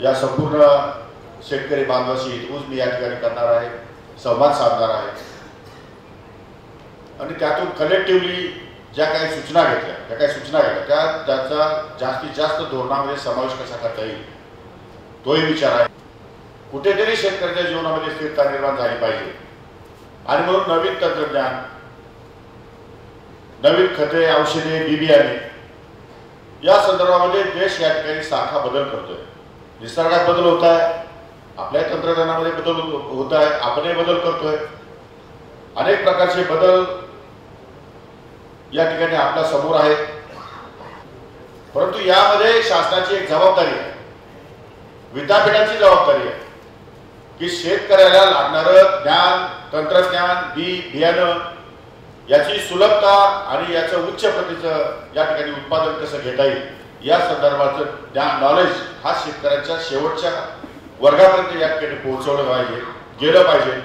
या संपूर्ण शेतकरी बांधवाशी हितगुज मी या ठिकाणी करणार आहे, संवाद साधणार आहे आणि त्यातून कलेक्टिव्हली ज्या काही सूचना घेतल्या त्याचा जास्तीत जास्त धोरणामध्ये समावेश कसा करता येईल तोही विचार आहे। कुठेतरी शेतकऱ्याच्या जीवनामध्ये स्थिरता निर्माण झाली पाहिजे आणि म्हणून नवीन तंत्रज्ञान, नवीन खते, औषधे, बियाणे या संदर्भामध्ये देश या ठिकाणी सारखा बदल करतोय। निसर्गात बदल होत आहे, आपल्या तंत्रज्ञानामध्ये बदल होत आहे, आपणही बदल करतोय। अनेक प्रकारचे बदल या ठिकाणी आपल्या समोर आहेत, परंतु यामध्ये शासनाची एक जबाबदारी आहे, विद्यापीठाची जबाबदारी आहे की शेतकऱ्याला लागणारं ज्ञान, तंत्रज्ञान, बियाणं याची सुलभता आणि याचं उच्च प्रतीचं या ठिकाणी उत्पादन कसं घेता येईल या संदर्भाचं ज्ञान, नॉलेज हा शेतकऱ्यांच्या शेवटच्या वर्गापर्यंत या ठिकाणी पोहोचवलं पाहिजे, गेलं पाहिजे।